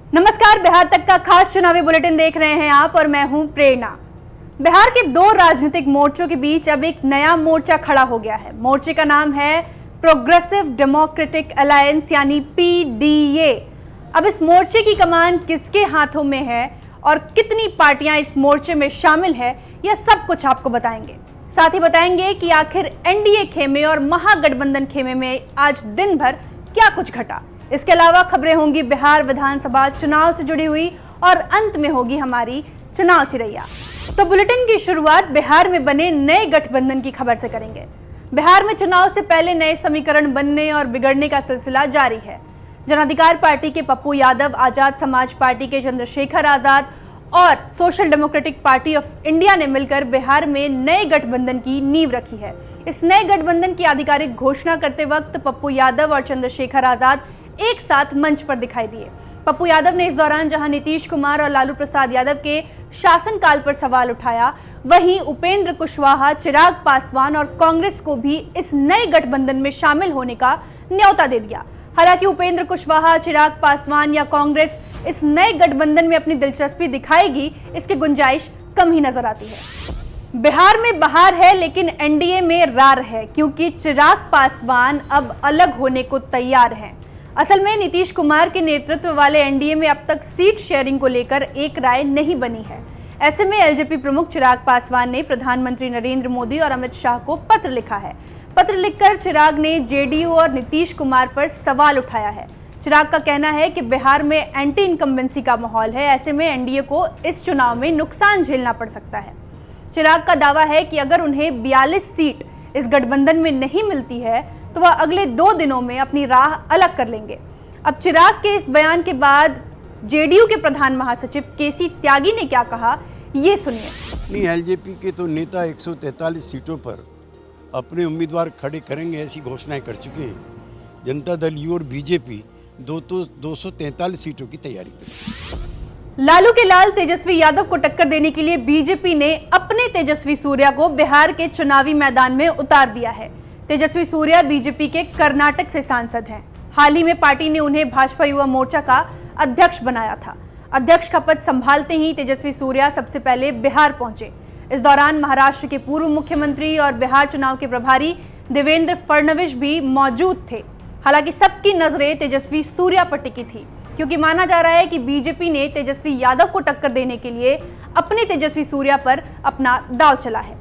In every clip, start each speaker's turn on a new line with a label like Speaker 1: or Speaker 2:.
Speaker 1: नमस्कार, बिहार तक का खास चुनावी बुलेटिन देख रहे हैं आप और मैं हूं प्रेरणा। बिहार के दो राजनीतिक मोर्चों के बीच अब एक नया मोर्चा खड़ा हो गया है। मोर्चे का नाम है प्रोग्रेसिव डेमोक्रेटिक अलायंस यानी PDA। अब इस मोर्चे की कमान किसके हाथों में है और कितनी पार्टियां इस मोर्चे में शामिल है, यह सब कुछ आपको बताएंगे। साथ ही बताएंगे कि आखिर NDA खेमे और महागठबंधन खेमे में आज दिन भर क्या कुछ घटा। इसके अलावा खबरें होंगी बिहार विधानसभा चुनाव से जुड़ी हुई और अंत में होगी हमारी चुनाव चिरैया। तो बुलेटिन की शुरुआत बिहार में बने नए गठबंधन की खबर से करेंगे। बिहार में चुनाव से पहले नए समीकरण बनने और बिगड़ने का सिलसिला जारी है। जन अधिकार पार्टी के पप्पू यादव, आजाद समाज पार्टी के चंद्रशेखर आजाद और social democratic party of India ने मिलकर बिहार में नए गठबंधन की नींव रखी है। इस नए गठबंधन की आधिकारिक घोषणा करते वक्त पप्पू यादव और चंद्रशेखर आजाद एक साथ मंच पर दिखाई दिए। पप्पू यादव ने इस दौरान जहां नीतीश कुमार और लालू प्रसाद यादव के शासनकाल पर सवाल उठाया, वहीं उपेंद्र कुशवाहा, चिराग पासवान और कांग्रेस को भी इस नए गठबंधन में शामिल होने का न्योता दे दिया। हालांकि उपेंद्र कुशवाहा, चिराग पासवान या कांग्रेस इस नए गठबंधन में अपनी दिलचस्पी दिखाएगी, इसकी गुंजाइश कम ही नजर आती है। बिहार में बहार है लेकिन NDA में रार है, क्योंकि चिराग पासवान अब अलग होने को तैयार हैं। असल में नीतीश कुमार के नेतृत्व वाले NDA में अब तक सीट शेयरिंग को लेकर एक राय नहीं बनी है। ऐसे में LJP प्रमुख चिराग पासवान ने प्रधानमंत्री नरेंद्र मोदी और अमित शाह को पत्र लिखा है। पत्र लिखकर चिराग ने JDU और नीतीश कुमार पर सवाल उठाया है। चिराग का कहना है कि बिहार में एंटी इनकम्बेंसी का माहौल है, ऐसे में NDA को इस चुनाव में नुकसान झेलना पड़ सकता है। चिराग का दावा है कि अगर उन्हें 42 सीट इस गठबंधन में नहीं मिलती है तो वह अगले 2 दिनों में अपनी राह अलग कर लेंगे। अब चिराग के इस बयान के बाद JDU के प्रधान महासचिव KC त्यागी ने क्या कहा, ये सुनिए।
Speaker 2: LJP के तो नेता 143 सीटों पर अपने उम्मीदवार खड़े करेंगे ऐसी घोषणाएं कर चुके हैं। जनता दल यू और BJP 243 सीटों की तैयारी कर।
Speaker 1: लालू के लाल तेजस्वी यादव को टक्कर देने के लिए BJP ने अपने तेजस्वी सूर्या को बिहार के चुनावी मैदान में उतार दिया है। तेजस्वी सूर्या BJP के कर्नाटक से सांसद हैं। हाल ही में पार्टी ने उन्हें भाजपा युवा मोर्चा का अध्यक्ष बनाया था। अध्यक्ष का पद संभालते ही तेजस्वी सूर्या सबसे पहले बिहार पहुंचे। इस दौरान महाराष्ट्र के पूर्व मुख्यमंत्री और बिहार चुनाव के प्रभारी देवेंद्र फडणवीस भी मौजूद थे। हालांकि सबकी नजरें तेजस्वी सूर्या पर टिकी थी, क्योंकि माना जा रहा है कि BJP ने तेजस्वी यादव को टक्कर देने के लिए अपने तेजस्वी सूर्या पर अपना दांव चला है।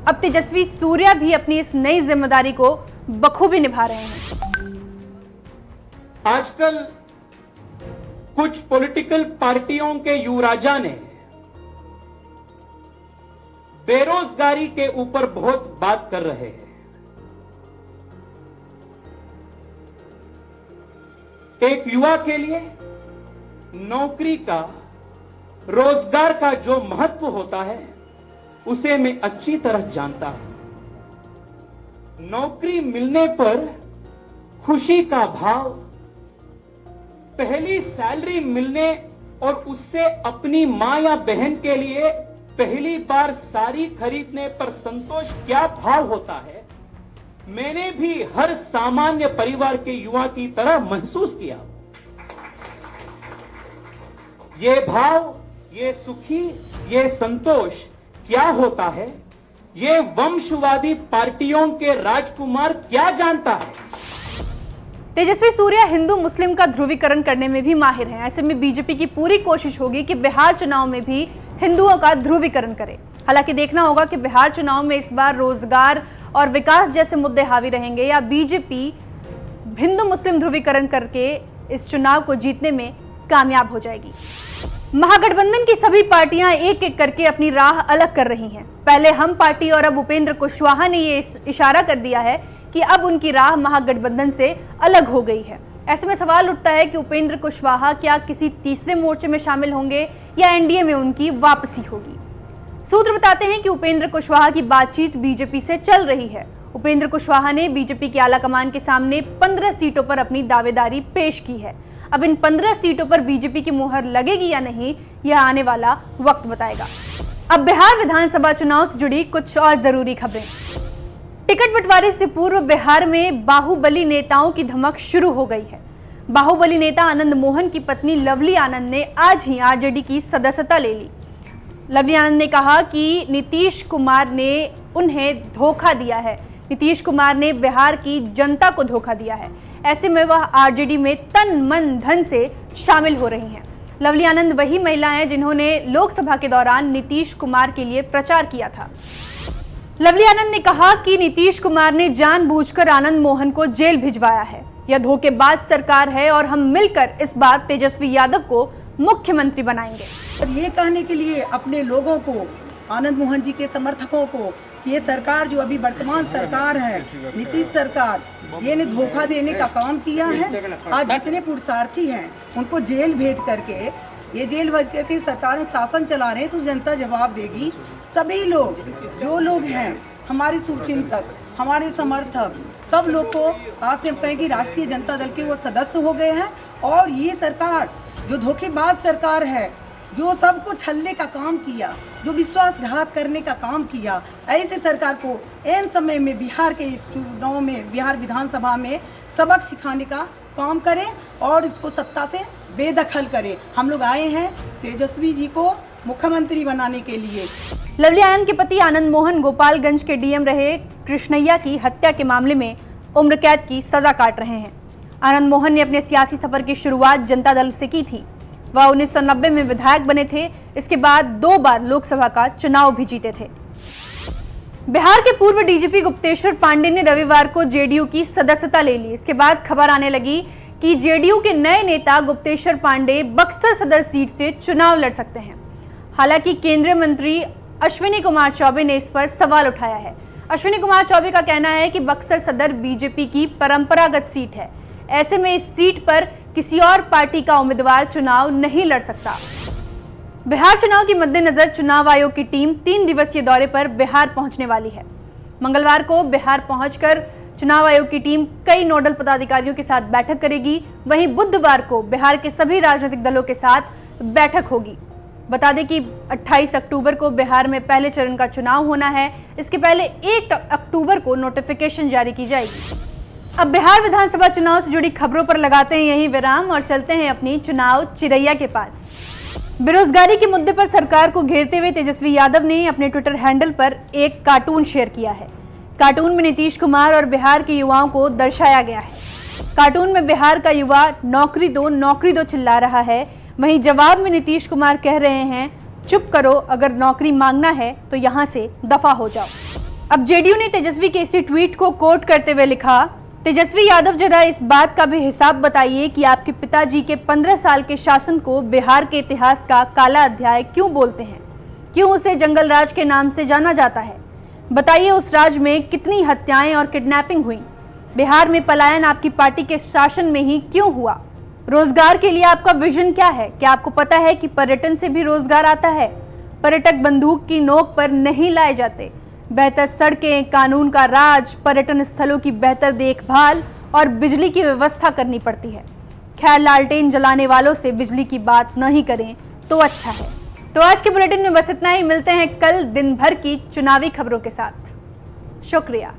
Speaker 1: अब तेजस्वी सूर्या भी अपनी इस नई जिम्मेदारी को बखूबी निभा रहे हैं।
Speaker 3: आजकल कुछ पॉलिटिकल पार्टियों के युवराजा ने बेरोजगारी के ऊपर बहुत बात कर रहे हैं। एक युवा के लिए नौकरी का, रोजगार का जो महत्व होता है उसे मैं अच्छी तरह जानता हूं। नौकरी मिलने पर खुशी का भाव, पहली सैलरी मिलने और उससे अपनी मां या बहन के लिए पहली बार साड़ी खरीदने पर संतोष क्या भाव होता है, मैंने भी हर सामान्य परिवार के युवा की तरह महसूस किया। ये भाव, ये सुखी, ये संतोष क्या होता है, ये वंशवादी पार्टियों के राजकुमार क्या जानता है।
Speaker 1: तेजस्वी सूर्या हिंदू मुस्लिम का ध्रुवीकरण करने में भी माहिर हैं। ऐसे में BJP की पूरी कोशिश होगी कि बिहार चुनाव में भी हिंदुओं का ध्रुवीकरण करे। हालांकि देखना होगा कि बिहार चुनाव में इस बार रोजगार और विकास जैसे मुद्दे हावी रहेंगे या BJP हिंदू मुस्लिम ध्रुवीकरण करके इस चुनाव को जीतने में कामयाब हो जाएगी। महागठबंधन की सभी पार्टियां एक एक करके अपनी राह अलग कर रही हैं। पहले हम पार्टी और अब उपेंद्र कुशवाहा ने ये इशारा कर दिया है कि अब उनकी राह महागठबंधन से अलग हो गई है। ऐसे में सवाल उठता है कि उपेंद्र कुशवाहा क्या किसी तीसरे मोर्चे में शामिल होंगे या NDA में उनकी वापसी होगी। सूत्र बताते हैं कि उपेंद्र कुशवाहा की बातचीत BJP से चल रही है। उपेंद्र कुशवाहा ने BJP की आलाकमान के सामने 15 सीटों पर अपनी दावेदारी पेश की है। अब इन 15 सीटों पर BJP की मुहर लगेगी या नहीं, यह आने वाला वक्त बताएगा। अब बिहार विधानसभा चुनाव से जुड़ी कुछ और जरूरी खबरें। टिकट बंटवारे से पूर्व बिहार में बाहुबली नेताओं की धमक शुरू हो गई है। बाहुबली नेता आनंद मोहन की पत्नी लवली आनंद ने आज ही आरजेडी की सदस्यता ले ली। लवली आनंद ने कहा कि नीतीश कुमार ने उन्हें धोखा दिया है, नीतीश कुमार ने बिहार की जनता को धोखा दिया है। ऐसे में वह आरजेडी में तन मन धन से शामिल हो रही हैं। लवली आनंद वही महिला हैं जिन्होंने लोकसभा के दौरान नीतीश कुमार के लिए प्रचार किया था। लवली आनंद ने कहा कि नीतीश कुमार ने जानबूझकर आनंद मोहन को जेल भिजवाया है। यह धोखेबाज सरकार है और हम मिलकर इस बार तेजस्वी यादव को मुख्यमंत्री बनाएंगे।
Speaker 4: और ये कहने के लिए अपने लोगों को, आनंद मोहन जी के समर्थकों को, ये सरकार जो अभी वर्तमान सरकार है, नीतीश सरकार, ये ने धोखा देने का काम किया है। आज जितने पुरुषार्थी हैं उनको जेल भेज करके सरकार शासन चला रहे हैं, तो जनता जवाब देगी। सभी लोग, जो लोग हैं हमारे शुभचिंतक, हमारे समर्थक, सब लोग को आज से हम कहें कि राष्ट्रीय जनता दल के वो सदस्य हो गए हैं। और ये सरकार जो धोखेबाज सरकार है, जो सबको छलने का काम किया, जो विश्वासघात करने का काम किया, ऐसे सरकार को ऐन समय में बिहार के इस चुनाव में, बिहार विधानसभा में सबक सिखाने का काम करें और इसको सत्ता से बेदखल करें। हम लोग आए हैं तेजस्वी जी को मुख्यमंत्री बनाने के लिए।
Speaker 1: लवली आनंद के पति आनंद मोहन गोपालगंज के डीएम रहे कृष्णैया की हत्या के मामले में उम्र कैद की सजा काट रहे हैं। आनंद मोहन ने अपने सियासी सफर की शुरुआत जनता दल से की थी। वह 1990 में विधायक बने थे। इसके बाद 2 बार लोकसभा का चुनाव भी जीते थे। बिहार के पूर्व डीजीपी गुप्तेश्वर पांडे ने रविवार को जेडीयू की सदस्यता ले ली। इसके बाद खबर आने लगी कि जेडीयू के नए नेता गुप्तेश्वर पांडे बक्सर सदर सीट से चुनाव लड़ सकते हैं। हालांकि केंद्रीय मंत्री अश्विनी कुमार चौबे ने इस पर सवाल उठाया है। अश्विनी कुमार चौबे का कहना है कि बक्सर सदर बीजेपी की परंपरागत सीट है। ऐसे में इस सीट पर किसी और पार्टी का उम्मीदवार चुनाव नहीं लड़ सकता। बिहार चुनाव के मद्देनजर चुनाव आयोग की टीम 3 दिवसीय दौरे पर बिहार पहुंचने वाली है। मंगलवार को बिहार पहुंचकर चुनाव आयोग की टीम कई नोडल पदाधिकारियों के साथ बैठक करेगी। वहीं बुधवार को बिहार के सभी राजनीतिक दलों के साथ बैठक होगी। बता दें कि 28 अक्टूबर को बिहार में पहले चरण का चुनाव होना है। इसके पहले 1 अक्टूबर को नोटिफिकेशन जारी की जाएगी। अब बिहार विधानसभा चुनाव से जुड़ी खबरों पर लगाते हैं यही विराम और चलते हैं अपनी चुनाव चिरैया के पास। बेरोजगारी के मुद्दे पर सरकार को घेरते हुए तेजस्वी यादव ने अपने ट्विटर हैंडल पर एक कार्टून शेयर किया है। कार्टून में नीतीश कुमार और बिहार के युवाओं को दर्शाया गया है। कार्टून में बिहार का युवा नौकरी दो चिल्ला रहा है। वहीं जवाब में नीतीश कुमार कह रहे हैं, चुप करो, अगर नौकरी मांगना है तो यहाँ से दफा हो जाओ। अब जेडीयू ने तेजस्वी के इसी ट्वीट को कोट करते हुए लिखा, तेजस्वी यादव जरा इस बात का भी हिसाब बताइए कि आपके पिताजी के 15 साल के शासन को बिहार के इतिहास का काला अध्याय क्यों बोलते हैं, क्यों उसे जंगल राज के नाम से जाना जाता है। बताइए उस राज में कितनी हत्याएं और किडनैपिंग हुई। बिहार में पलायन आपकी पार्टी के शासन में ही क्यों हुआ। रोजगार के लिए आपका विजन क्या है। क्या आपको पता है कि पर्यटन से भी रोजगार आता है। पर्यटक बंदूक की नोक पर नहीं लाए जाते। बेहतर सड़कें, कानून का राज, पर्यटन स्थलों की बेहतर देखभाल और बिजली की व्यवस्था करनी पड़ती है। खैर, लालटेन जलाने वालों से बिजली की बात नहीं करें तो अच्छा है। तो आज के बुलेटिन में बस इतना ही। मिलते हैं कल दिन भर की चुनावी खबरों के साथ। शुक्रिया।